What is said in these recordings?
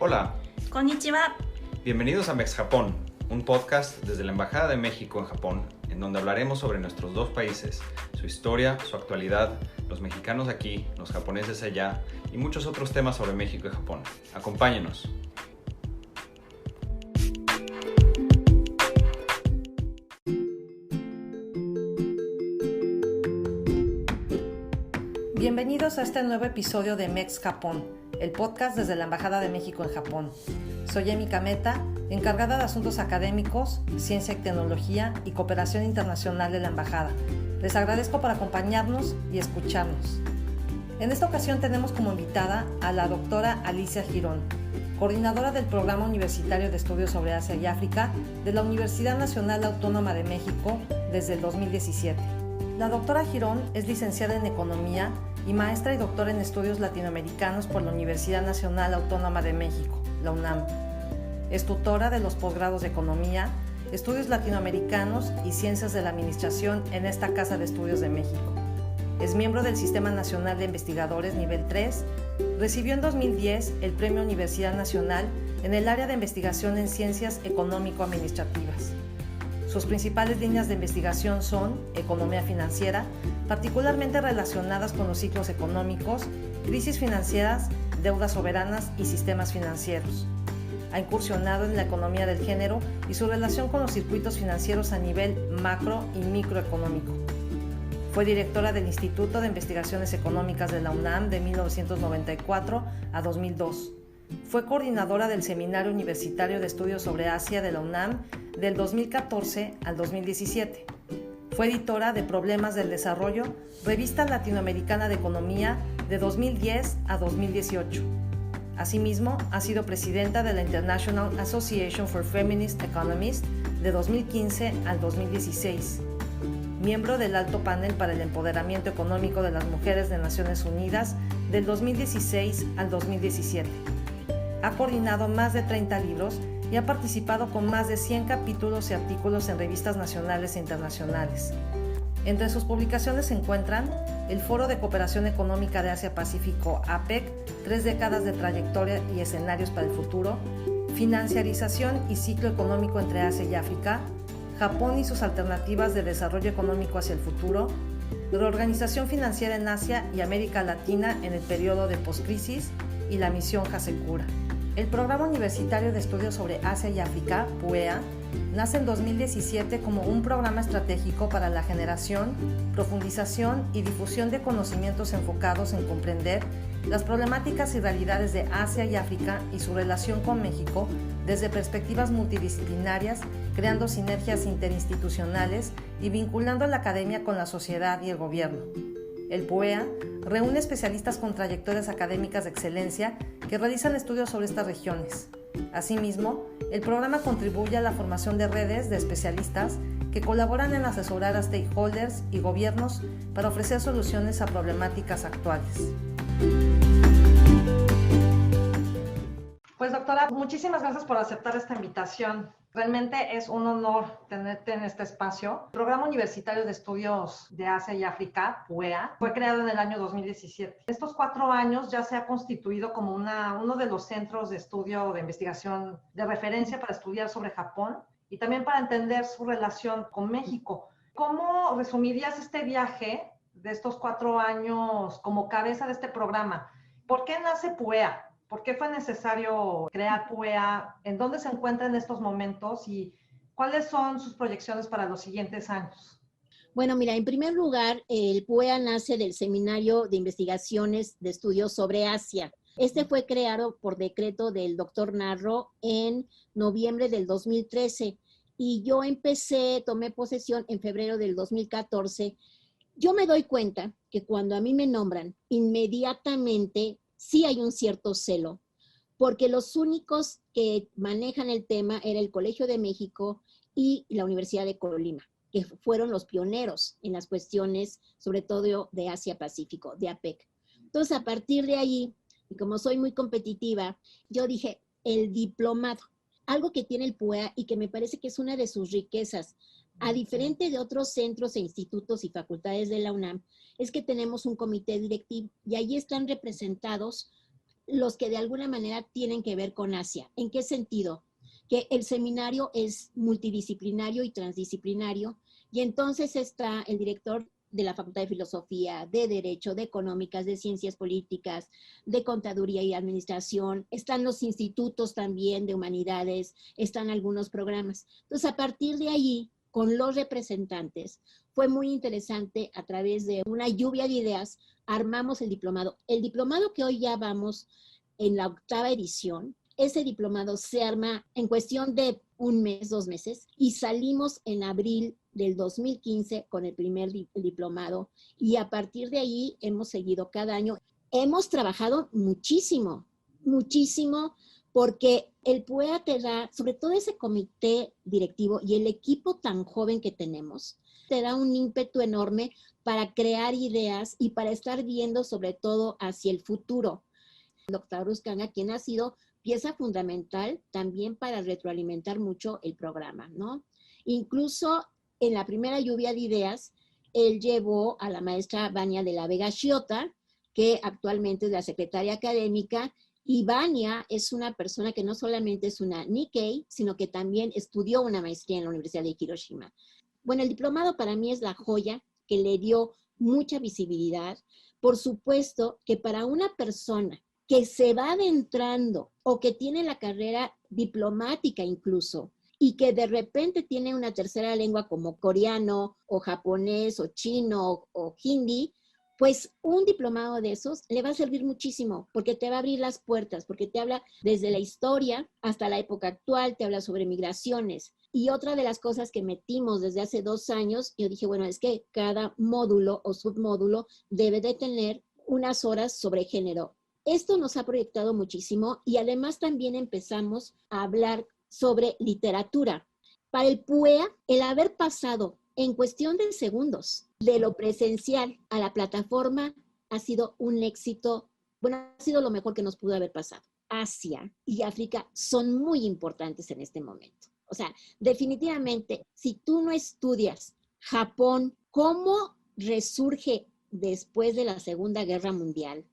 Hola. Konnichiwa. Bienvenidos a Mex Japón, un podcast desde la Embajada de México en Japón, en donde hablaremos sobre nuestros dos países, su historia, su actualidad, los mexicanos aquí, los japoneses allá y muchos otros temas sobre México y Japón. Acompáñenos. Bienvenidos a este nuevo episodio de Mex Japón, el podcast desde la Embajada de México en Japón. Soy Emi Kameta, encargada de Asuntos Académicos, Ciencia y Tecnología y Cooperación Internacional de la Embajada. Les agradezco por acompañarnos y escucharnos. En esta ocasión tenemos como invitada a la doctora Alicia Girón, coordinadora del Programa Universitario de Estudios sobre Asia y África de la Universidad Nacional Autónoma de México desde el 2017. La doctora Girón es licenciada en Economía y maestra y doctora en Estudios Latinoamericanos por la Universidad Nacional Autónoma de México, la UNAM. Es tutora de los posgrados de Economía, Estudios Latinoamericanos y Ciencias de la Administración en esta Casa de Estudios de México. Es miembro del Sistema Nacional de Investigadores Nivel 3. Recibió en 2010 el Premio Universidad Nacional en el área de investigación en Ciencias Económico-Administrativas. Sus principales líneas de investigación son economía financiera, particularmente relacionadas con los ciclos económicos, crisis financieras, deudas soberanas y sistemas financieros. Ha incursionado en la economía del género y su relación con los circuitos financieros a nivel macro y microeconómico. Fue directora del Instituto de Investigaciones Económicas de la UNAM de 1994 a 2002. Fue coordinadora del Seminario Universitario de Estudios sobre Asia de la UNAM del 2014 al 2017. Fue editora de Problemas del Desarrollo, Revista Latinoamericana de Economía de 2010 a 2018. Asimismo, ha sido presidenta de la International Association for Feminist Economists de 2015 al 2016. Miembro del Alto Panel para el Empoderamiento Económico de las Mujeres de Naciones Unidas del 2016 al 2017. Ha coordinado más de 30 libros y ha participado con más de 100 capítulos y artículos en revistas nacionales e internacionales. Entre sus publicaciones se encuentran el Foro de Cooperación Económica de Asia-Pacífico APEC, 3 décadas de trayectoria y escenarios para el futuro, Financiarización y ciclo económico entre Asia y África, Japón y sus alternativas de desarrollo económico hacia el futuro, Reorganización financiera en Asia y América Latina en el periodo de poscrisis y la misión Hasekura. El Programa Universitario de Estudios sobre Asia y África, PUEA, nace en 2017 como un programa estratégico para la generación, profundización y difusión de conocimientos enfocados en comprender las problemáticas y realidades de Asia y África y su relación con México desde perspectivas multidisciplinarias, creando sinergias interinstitucionales y vinculando la academia con la sociedad y el gobierno. El PUEA reúne especialistas con trayectorias académicas de excelencia que realizan estudios sobre estas regiones. Asimismo, el programa contribuye a la formación de redes de especialistas que colaboran en asesorar a stakeholders y gobiernos para ofrecer soluciones a problemáticas actuales. Pues doctora, muchísimas gracias por aceptar esta invitación. Realmente es un honor tenerte en este espacio. El Programa Universitario de Estudios de Asia y África, PUEA, fue creado en el año 2017. Estos 4 años ya se ha constituido como uno de los centros de estudio de investigación de referencia para estudiar sobre Japón y también para entender su relación con México. ¿Cómo resumirías este viaje de estos 4 años como cabeza de este programa? ¿Por qué nace PUEA? ¿Por qué fue necesario crear PUEA? ¿En dónde se encuentra en estos momentos? ¿Y cuáles son sus proyecciones para los siguientes años? Bueno, mira, en primer lugar, el PUEA nace del Seminario de Investigaciones de Estudios sobre Asia. Este fue creado por decreto del doctor Narro en noviembre del 2013 y yo tomé posesión en febrero del 2014. Yo me doy cuenta que cuando a mí me nombran, inmediatamente sí hay un cierto celo, porque los únicos que manejan el tema era el Colegio de México y la Universidad de Colima, que fueron los pioneros en las cuestiones, sobre todo de Asia-Pacífico, de APEC. Entonces, a partir de ahí, y como soy muy competitiva, yo dije, el diplomado, algo que tiene el PUEA y que me parece que es una de sus riquezas, a diferente de otros centros e institutos y facultades de la UNAM, es que tenemos un comité directivo y allí están representados los que de alguna manera tienen que ver con Asia. ¿En qué sentido? Que el seminario es multidisciplinario y transdisciplinario, y entonces está el director de la Facultad de Filosofía, de Derecho, de Económicas, de Ciencias Políticas, de Contaduría y Administración, están los institutos también de Humanidades, están algunos programas. Entonces, a partir de ahí, con los representantes, fue muy interesante, a través de una lluvia de ideas, armamos el diplomado. El diplomado que hoy ya vamos en la 8ª edición, ese diplomado se arma en cuestión de un mes, 2 meses, y salimos en abril del 2015 con el primer diplomado, y a partir de ahí hemos seguido cada año. Hemos trabajado muchísimo, muchísimo, porque el PUEA te da, sobre todo ese comité directivo y el equipo tan joven que tenemos, te da un ímpetu enorme para crear ideas y para estar viendo sobre todo hacia el futuro. El doctor Ruscanga, quien ha sido pieza fundamental también para retroalimentar mucho el programa, ¿no? Incluso en la primera lluvia de ideas, él llevó a la maestra Vania de la Vega Chiota, que actualmente es la secretaria académica, y Vania es una persona que no solamente es una Nikkei, sino que también estudió una maestría en la Universidad de Hiroshima. Bueno, el diplomado para mí es la joya que le dio mucha visibilidad. Por supuesto que para una persona que se va adentrando o que tiene la carrera diplomática incluso, y que de repente tiene una tercera lengua como coreano o japonés o chino o hindi, pues un diplomado de esos le va a servir muchísimo, porque te va a abrir las puertas, porque te habla desde la historia hasta la época actual, te habla sobre migraciones. Y otra de las cosas que metimos desde hace 2 años, yo dije, bueno, es que cada módulo o submódulo debe de tener unas horas sobre género. Esto nos ha proyectado muchísimo, y además también empezamos a hablar sobre literatura. Para el PUEA, el haber pasado en cuestión de segundos de lo presencial a la plataforma ha sido un éxito, bueno, ha sido lo mejor que nos pudo haber pasado. Asia y África son muy importantes en este momento. O sea, definitivamente, si tú no estudias Japón, cómo resurge después de la Segunda Guerra Mundial,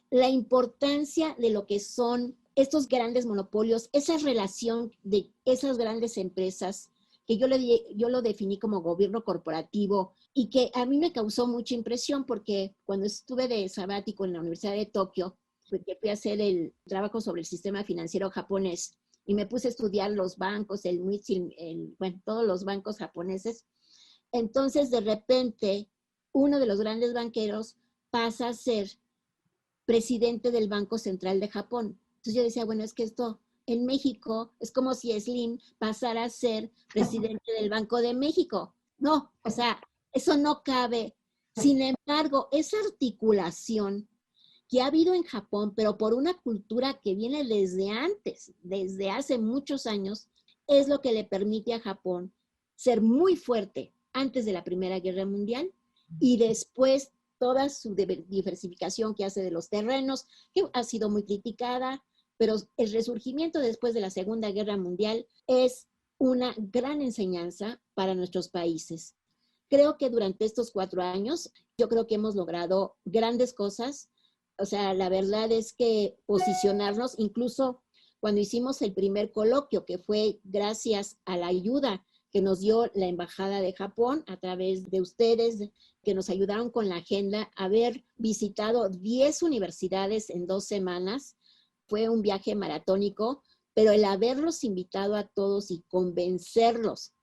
la importancia de lo que son estos grandes monopolios, esa relación de esas grandes empresas, que yo lo definí como gobierno corporativo, y que a mí me causó mucha impresión, porque cuando estuve de sabático en la Universidad de Tokio, que fui a hacer el trabajo sobre el sistema financiero japonés, y me puse a estudiar los bancos, bueno, todos los bancos japoneses. Entonces, de repente, uno de los grandes banqueros pasa a ser presidente del Banco Central de Japón. Entonces yo decía, bueno, es que esto en México es como si Slim pasara a ser presidente del Banco de México. No, o sea, eso no cabe. Sin embargo, esa articulación que ha habido en Japón, pero por una cultura que viene desde antes, desde hace muchos años, es lo que le permite a Japón ser muy fuerte antes de la Primera Guerra Mundial, y después toda su diversificación que hace de los terrenos, que ha sido muy criticada, pero el resurgimiento después de la Segunda Guerra Mundial es una gran enseñanza para nuestros países. Creo que durante estos 4 años, yo creo que hemos logrado grandes cosas. O sea, la verdad es que posicionarnos, incluso cuando hicimos el primer coloquio, que fue gracias a la ayuda que nos dio la Embajada de Japón a través de ustedes, que nos ayudaron con la agenda, haber visitado 10 universidades en 2 semanas, fue un viaje maratónico, pero el haberlos invitado a todos y convencerlos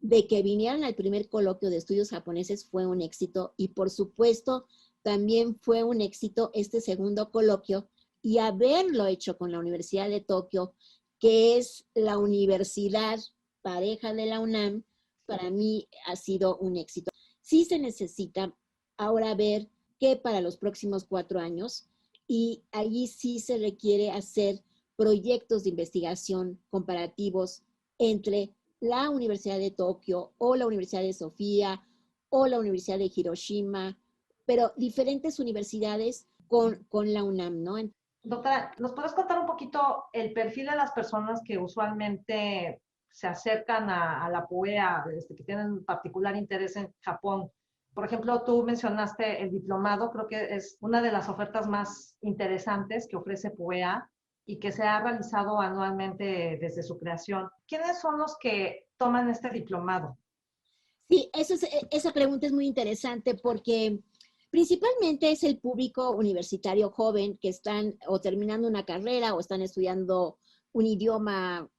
de que vinieran al primer coloquio de estudios japoneses fue un éxito. Y por supuesto, también fue un éxito este segundo coloquio, y haberlo hecho con la Universidad de Tokio, que es la universidad pareja de la UNAM, para mí ha sido un éxito. Sí se necesita ahora ver qué para los próximos 4 años, y allí sí se requiere hacer proyectos de investigación comparativos entre la Universidad de Tokio o la Universidad de Sofía o la Universidad de Hiroshima, pero diferentes universidades con la UNAM, ¿no? Doctora, ¿nos puedes contar un poquito el perfil de las personas que usualmente se acercan a la PUEA, que tienen particular interés en Japón? Por ejemplo, tú mencionaste el diplomado, creo que es una de las ofertas más interesantes que ofrece PUEA y que se ha realizado anualmente desde su creación. ¿Quiénes son los que toman este diplomado? Sí, esa pregunta es muy interesante porque principalmente es el público universitario joven que están o terminando una carrera o están estudiando un idioma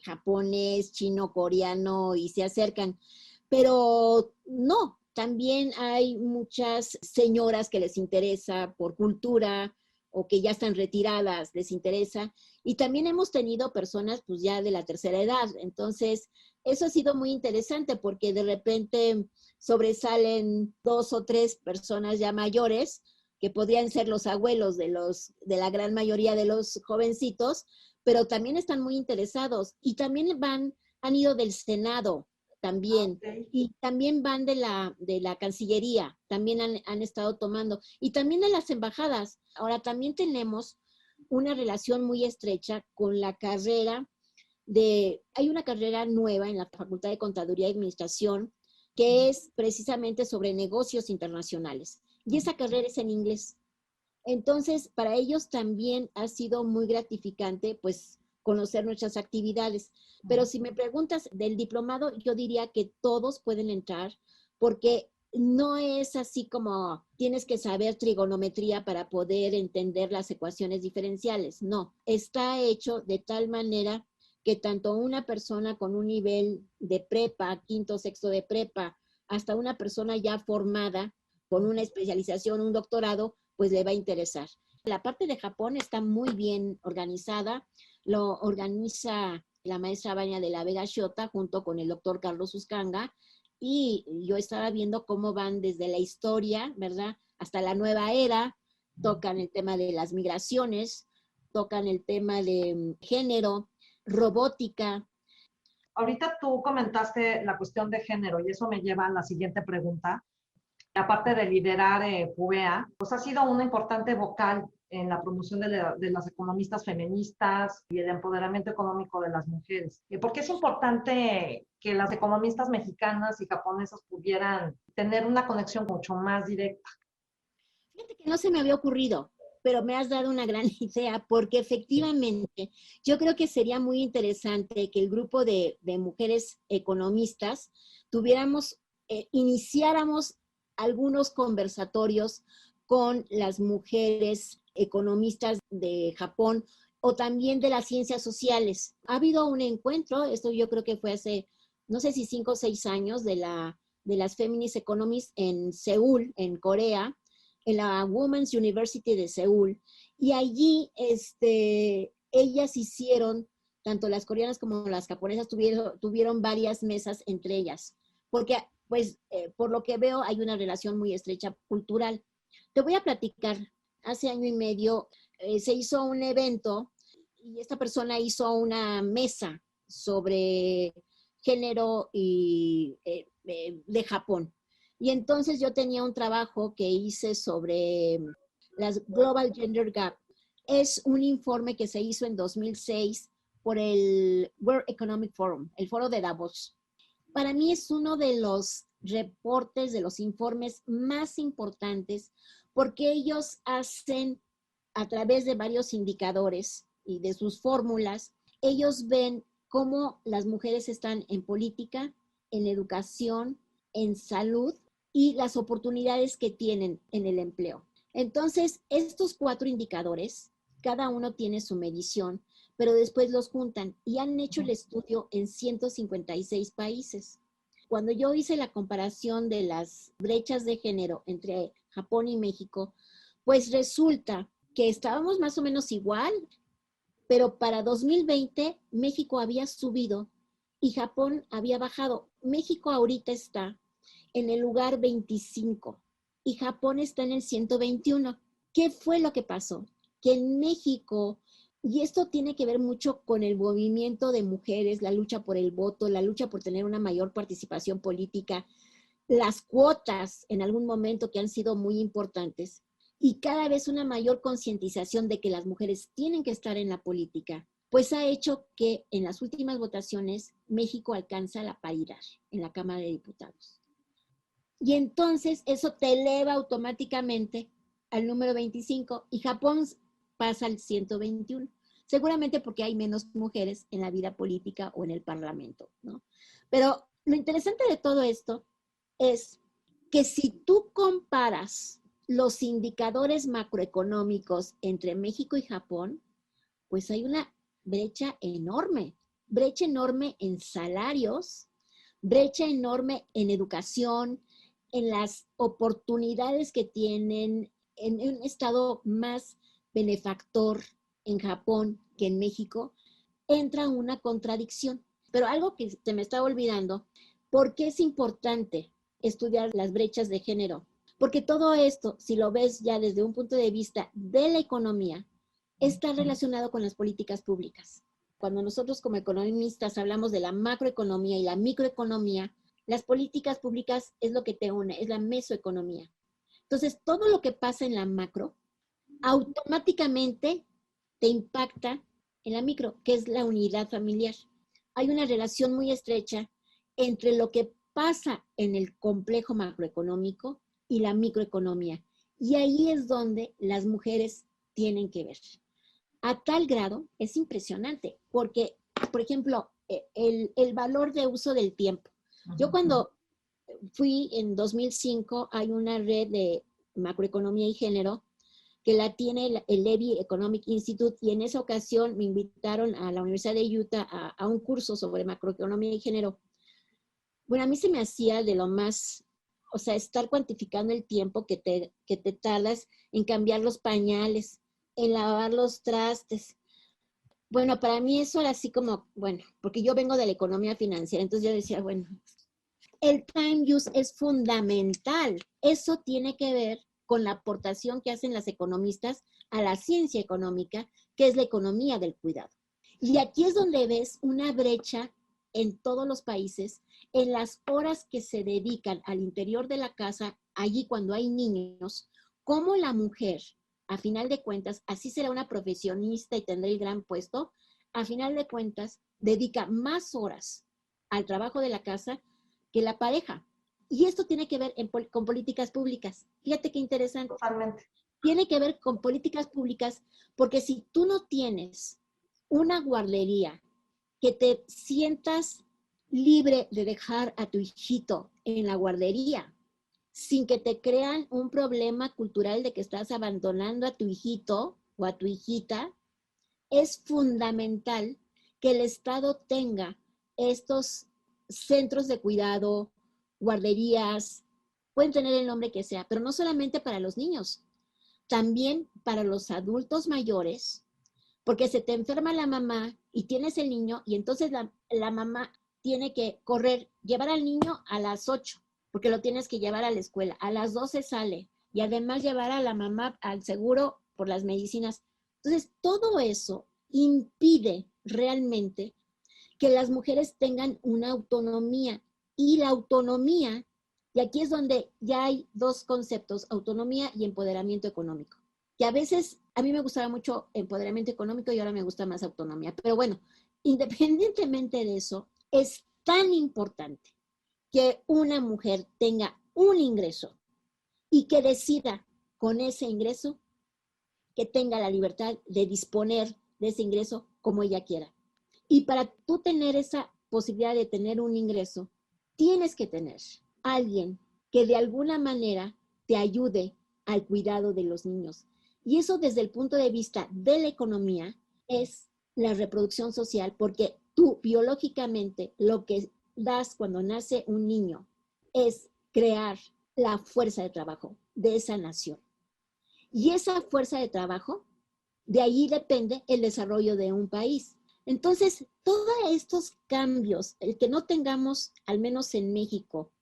japonés, chino, coreano y se acercan. Pero no, también hay muchas señoras que les interesa por cultura o que ya están retiradas, les interesa. Y también hemos tenido personas pues ya de la tercera edad. Entonces, eso ha sido muy interesante porque de repente sobresalen 2 o 3 personas ya mayores que podrían ser los abuelos de la gran mayoría de los jovencitos, pero también están muy interesados y también han ido del Senado también, Okay. y también van de la Cancillería, también han estado tomando, y también de las embajadas. Ahora también tenemos una relación muy estrecha con la carrera hay una carrera nueva en la Facultad de Contaduría y Administración que es precisamente sobre negocios internacionales, y esa carrera es en inglés. Entonces, para ellos también ha sido muy gratificante, pues, conocer nuestras actividades. Pero si me preguntas del diplomado, yo diría que todos pueden entrar, porque no es así como tienes que saber trigonometría para poder entender las ecuaciones diferenciales. No, está hecho de tal manera que tanto una persona con un nivel de prepa, quinto, sexto de prepa, hasta una persona ya formada con una especialización, un doctorado, pues le va a interesar. La parte de Japón está muy bien organizada, lo organiza la maestra Vania de la Vega Shota junto con el doctor Carlos Uscanga, y yo estaba viendo cómo van desde la historia, ¿verdad?, hasta la nueva era, tocan el tema de las migraciones, tocan el tema de género, robótica. Ahorita tú comentaste la cuestión de género y eso me lleva a la siguiente pregunta. Aparte de liderar PUEA, pues ha sido una importante vocal en la promoción de las economistas feministas y el empoderamiento económico de las mujeres. ¿Por qué es importante que las economistas mexicanas y japonesas pudieran tener una conexión mucho más directa? Fíjate que no se me había ocurrido, pero me has dado una gran idea, porque efectivamente yo creo que sería muy interesante que el grupo de mujeres economistas iniciáramos algunos conversatorios con las mujeres economistas de Japón o también de las ciencias sociales. Ha habido un encuentro, esto yo creo que fue hace, no sé si 5 o 6 años, de las Feminist Economists en Seúl, en Corea, en la Women's University de Seúl, y allí ellas hicieron, tanto las coreanas como las japonesas tuvieron varias mesas entre ellas, porque pues por lo que veo hay una relación muy estrecha cultural. Te voy a platicar, hace año y medio se hizo un evento y esta persona hizo una mesa sobre género y de Japón. Y entonces yo tenía un trabajo que hice sobre las Global Gender Gap. Es un informe que se hizo en 2006 por el World Economic Forum, el foro de Davos. Para mí es uno de los reportes, de los informes más importantes, porque ellos hacen, a través de varios indicadores y de sus fórmulas, ellos ven cómo las mujeres están en política, en educación, en salud y las oportunidades que tienen en el empleo. Entonces, estos 4 indicadores, cada uno tiene su medición, pero después los juntan y han hecho el estudio en 156 países. Cuando yo hice la comparación de las brechas de género entre Japón y México, pues resulta que estábamos más o menos igual, pero para 2020 México había subido y Japón había bajado. México ahorita está en el lugar 25 y Japón está en el 121. ¿Qué fue lo que pasó? Que en México, y esto tiene que ver mucho con el movimiento de mujeres, la lucha por el voto, la lucha por tener una mayor participación política, las cuotas en algún momento que han sido muy importantes, y cada vez una mayor concientización de que las mujeres tienen que estar en la política, pues ha hecho que en las últimas votaciones México alcanza la paridad en la Cámara de Diputados. Y entonces eso te eleva automáticamente al número 25 y Japón pasa al 121. Seguramente porque hay menos mujeres en la vida política o en el parlamento, ¿no? Pero lo interesante de todo esto es que si tú comparas los indicadores macroeconómicos entre México y Japón, pues hay una brecha enorme en salarios, brecha enorme en educación, en las oportunidades que tienen, en un estado más benefactor en Japón que en México, entra una contradicción. Pero algo que se me está olvidando, ¿por qué es importante estudiar las brechas de género? Porque todo esto, si lo ves ya desde un punto de vista de la economía, está relacionado con las políticas públicas. Cuando nosotros como economistas hablamos de la macroeconomía y la microeconomía, las políticas públicas es lo que te une, es la mesoeconomía. Entonces, todo lo que pasa en la macro automáticamente te impacta en la micro, que es la unidad familiar. Hay una relación muy estrecha entre lo que pasa en el complejo macroeconómico y la microeconomía. Y ahí es donde las mujeres tienen que ver. A tal grado, es impresionante, porque, por ejemplo, el valor de uso del tiempo. Yo cuando fui en 2005, hay una red de macroeconomía y género que la tiene el Levy Economic Institute, y en esa ocasión me invitaron a la Universidad de Utah a un curso sobre macroeconomía y género. Bueno, a mí se me hacía de lo más, o sea, estar cuantificando el tiempo que te tardas en cambiar los pañales, en lavar los trastes. Bueno, para mí eso era así como, bueno, porque yo vengo de la economía financiera, entonces yo decía, bueno, el time use es fundamental. Eso tiene que ver con la aportación que hacen las economistas a la ciencia económica, que es la economía del cuidado. Y aquí es donde ves una brecha en todos los países, en las horas que se dedican al interior de la casa, allí cuando hay niños, cómo la mujer, a final de cuentas, así será una profesionista y tendrá el gran puesto, a final de cuentas, dedica más horas al trabajo de la casa que la pareja. Y esto tiene que ver con políticas públicas. Fíjate qué interesante. Totalmente. Tiene que ver con políticas públicas, porque si tú no tienes una guardería que te sientas libre de dejar a tu hijito en la guardería, sin que te crean un problema cultural de que estás abandonando a tu hijito o a tu hijita, es fundamental que el Estado tenga estos centros de cuidado, guarderías, pueden tener el nombre que sea, pero no solamente para los niños, también para los adultos mayores, porque se te enferma la mamá y tienes el niño y entonces la mamá tiene que correr, llevar al niño a las 8, porque lo tienes que llevar a la escuela, a las 12 sale y además llevar a la mamá al seguro por las medicinas. Entonces, todo eso impide realmente que las mujeres tengan una autonomía, y la autonomía, y aquí es donde ya hay dos conceptos, autonomía y empoderamiento económico, que a veces a mí me gustaba mucho empoderamiento económico y ahora me gusta más autonomía, pero bueno, independientemente de eso, es tan importante que una mujer tenga un ingreso y que decida con ese ingreso que tenga la libertad de disponer de ese ingreso como ella quiera. Y para tú tener esa posibilidad de tener un ingreso, tienes que tener a alguien que de alguna manera te ayude al cuidado de los niños. Y eso desde el punto de vista de la economía es la reproducción social, porque tú biológicamente lo que das cuando nace un niño es crear la fuerza de trabajo de esa nación. Y esa fuerza de trabajo, de ahí depende el desarrollo de un país. Entonces, todos estos cambios, el que no tengamos, al menos en México,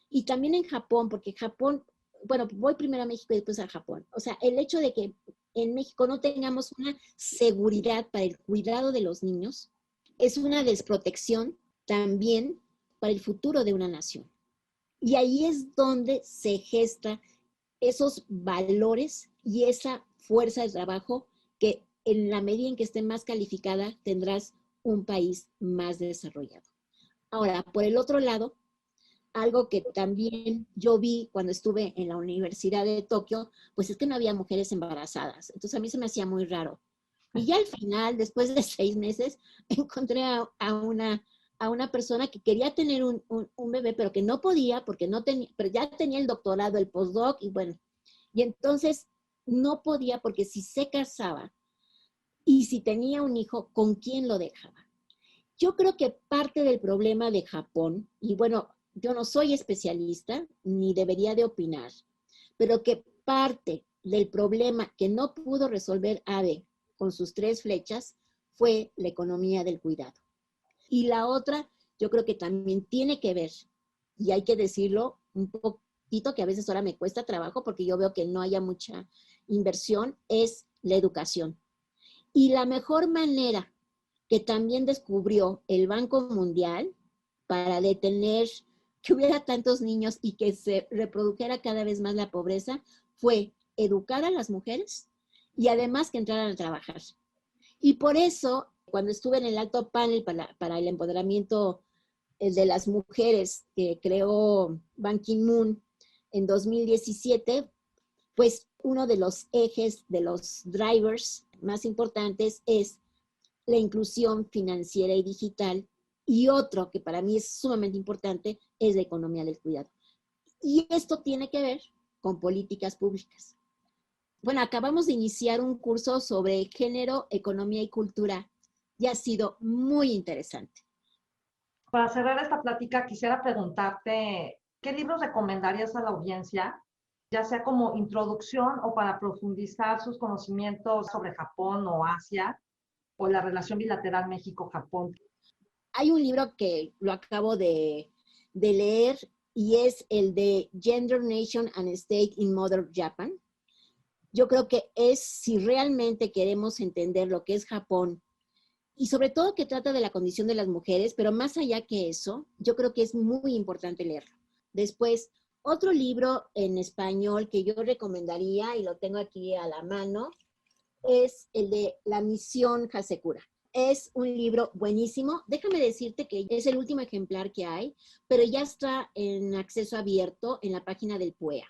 y también en Japón, porque Japón, bueno, voy primero a México y después a Japón. O sea, el hecho de que en México no tengamos una seguridad para el cuidado de los niños es una desprotección también para el futuro de una nación. Y ahí es donde se gesta esos valores y esa fuerza de trabajo que en la medida en que esté más calificada tendrás un país más desarrollado. Ahora, por el otro lado, algo que también yo vi cuando estuve en la Universidad de Tokio, pues es que no había mujeres embarazadas. Entonces a mí se me hacía muy raro. Y ya al final, después de 6 meses, encontré a una persona que quería tener un bebé, pero que no podía porque no tenía, pero ya tenía el doctorado, el postdoc, y bueno, y entonces no podía porque si se casaba y si tenía un hijo, ¿con quién lo dejaba? Yo creo que parte del problema de Japón, y bueno, yo no soy especialista ni debería de opinar, pero que parte del problema que no pudo resolver Abe con sus 3 flechas fue la economía del cuidado. Y la otra, yo creo que también tiene que ver, y hay que decirlo un poquito, que a veces ahora me cuesta trabajo porque yo veo que no haya mucha inversión, es la educación. Y la mejor manera que también descubrió el Banco Mundial para detener que hubiera tantos niños y que se reprodujera cada vez más la pobreza fue educar a las mujeres y además que entraran a trabajar. Y por eso, cuando estuve en el alto panel para el empoderamiento de las mujeres que creó Ban Ki-moon en 2017, pues uno de los ejes, de los drivers más importantes es la inclusión financiera y digital, y otro que para mí es sumamente importante es la economía del cuidado. Y esto tiene que ver con políticas públicas. Bueno, acabamos de iniciar un curso sobre género, economía y cultura y ha sido muy interesante. Para cerrar esta plática, quisiera preguntarte, ¿qué libros recomendarías a la audiencia, ya sea como introducción o para profundizar sus conocimientos sobre Japón o Asia, o la relación bilateral México-Japón? Hay un libro que lo acabo de leer y es el de Gender, Nation and State in Modern Japan. Yo creo que es, si realmente queremos entender lo que es Japón, y sobre todo que trata de la condición de las mujeres, pero más allá que eso, yo creo que es muy importante leerlo. Después, otro libro en español que yo recomendaría, y lo tengo aquí a la mano, es el de La Misión Hasekura. Es un libro buenísimo. Déjame decirte que es el último ejemplar que hay, pero ya está en acceso abierto en la página del PUEA.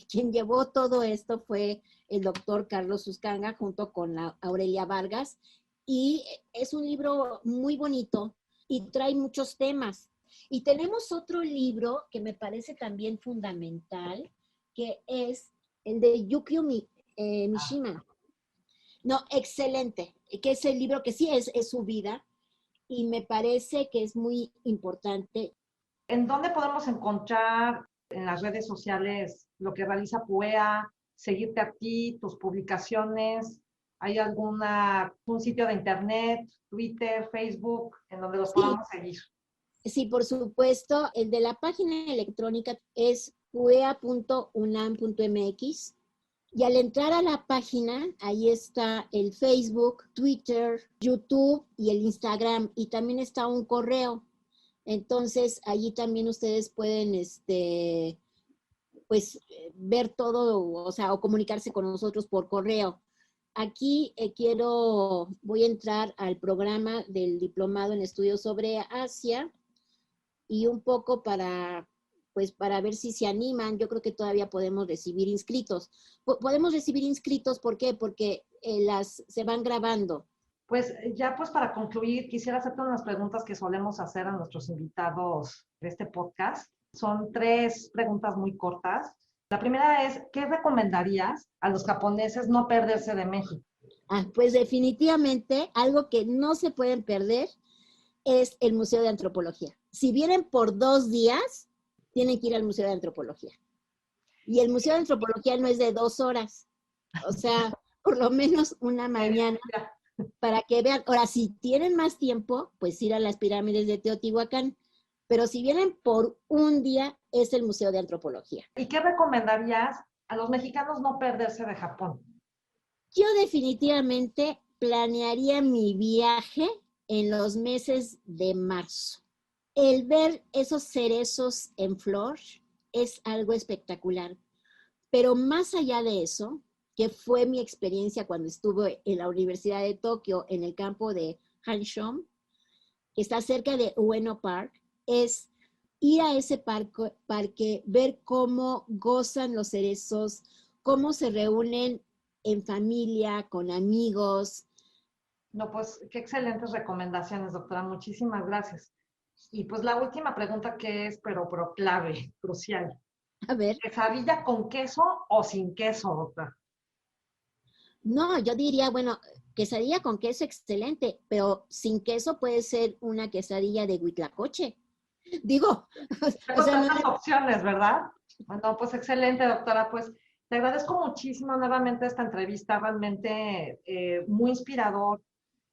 Quien llevó todo esto fue el doctor Carlos Uscanga junto con la Aurelia Vargas, y es un libro muy bonito y trae muchos temas. Y tenemos otro libro que me parece también fundamental, que es el de Yukio Mishima. No, excelente, que es el libro que sí es su vida y me parece que es muy importante. ¿En dónde podemos encontrar en las redes sociales lo que realiza PUEA, seguirte a ti, tus publicaciones? ¿Hay un sitio de internet, Twitter, Facebook, en donde los podamos seguir? Sí, por supuesto. El de la página electrónica es puea.unam.mx. Y al entrar a la página, ahí está el Facebook, Twitter, YouTube y el Instagram. Y también está un correo. Entonces, allí también ustedes pueden, pues, ver todo, o sea, o comunicarse con nosotros por correo. Aquí voy a entrar al programa del Diplomado en Estudios sobre Asia y un poco para ver si se animan. Yo creo que todavía podemos recibir inscritos. Podemos recibir inscritos, ¿por qué? Porque se van grabando. Pues ya pues para concluir, quisiera hacerte unas preguntas que solemos hacer a nuestros invitados de este podcast. Son 3 preguntas muy cortas. La primera es, ¿qué recomendarías a los japoneses no perderse de México? Pues definitivamente algo que no se pueden perder es el Museo de Antropología. Si vienen por 2 días, tienen que ir al Museo de Antropología. Y el Museo de Antropología no es de 2 horas. O sea, por lo menos una mañana para que vean. Ahora, si tienen más tiempo, pues ir a las pirámides de Teotihuacán. Pero si vienen por un día, es el Museo de Antropología. ¿Y qué recomendarías a los mexicanos no perderse de Japón? Yo definitivamente planearía mi viaje en los meses de marzo. El ver esos cerezos en flor es algo espectacular. Pero más allá de eso, que fue mi experiencia cuando estuve en la Universidad de Tokio, en el campo de Hanshom, que está cerca de Ueno Park, es ir a ese parque, ver cómo gozan los cerezos, cómo se reúnen en familia, con amigos. No, pues qué excelentes recomendaciones, doctora. Muchísimas gracias. Y pues la última pregunta que es, pero clave, crucial. A ver, ¿Quesadilla con queso o sin queso, doctora? no, yo diría, bueno, quesadilla con queso excelente, pero sin queso puede ser una quesadilla de huitlacoche. Digo, Tengo o sea, no, tantas opciones, ¿verdad? Bueno, pues excelente, doctora. Pues te agradezco muchísimo nuevamente esta entrevista, realmente muy inspirador,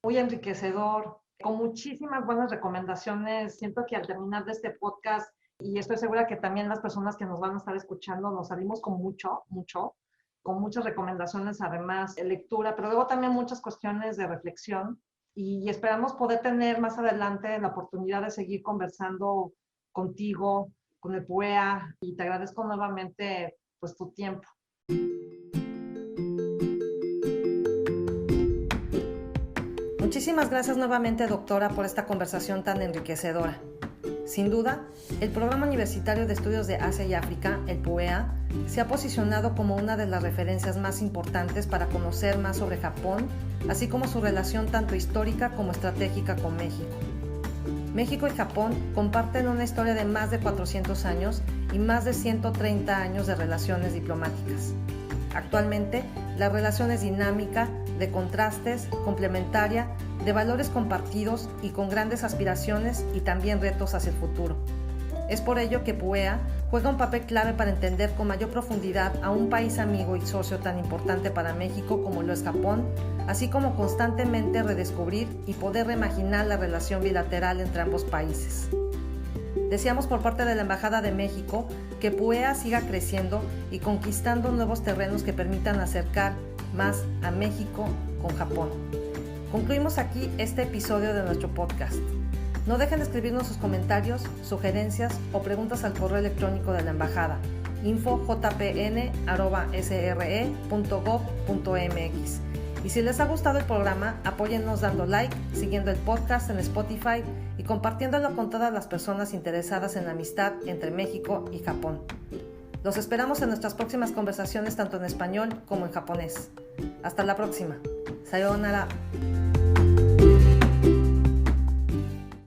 muy enriquecedor, con muchísimas buenas recomendaciones. Siento que al terminar de este podcast, y estoy segura que también las personas que nos van a estar escuchando, nos salimos con con muchas recomendaciones, además de lectura, pero luego también muchas cuestiones de reflexión. Y esperamos poder tener más adelante la oportunidad de seguir conversando contigo, con el PUEA, y te agradezco nuevamente pues tu tiempo. Muchísimas gracias nuevamente, doctora, por esta conversación tan enriquecedora. Sin duda, el Programa Universitario de Estudios de Asia y África, el PUEA, se ha posicionado como una de las referencias más importantes para conocer más sobre Japón, así como su relación tanto histórica como estratégica con México. México y Japón comparten una historia de más de 400 años y más de 130 años de relaciones diplomáticas. Actualmente, la relación es dinámica, de contrastes, complementaria, de valores compartidos y con grandes aspiraciones y también retos hacia el futuro. Es por ello que PUEA juega un papel clave para entender con mayor profundidad a un país amigo y socio tan importante para México como lo es Japón, así como constantemente redescubrir y poder reimaginar la relación bilateral entre ambos países. Deseamos por parte de la Embajada de México que PUEA siga creciendo y conquistando nuevos terrenos que permitan acercar más a México con Japón. Concluimos aquí este episodio de nuestro podcast. No dejen de escribirnos sus comentarios, sugerencias o preguntas al correo electrónico de la Embajada info.jpn@sre.gov.mx. Y si les ha gustado el programa, apóyennos dando like, siguiendo el podcast en Spotify y compartiéndolo con todas las personas interesadas en la amistad entre México y Japón. Los esperamos en nuestras próximas conversaciones tanto en español como en japonés. Hasta la próxima. Sayonara.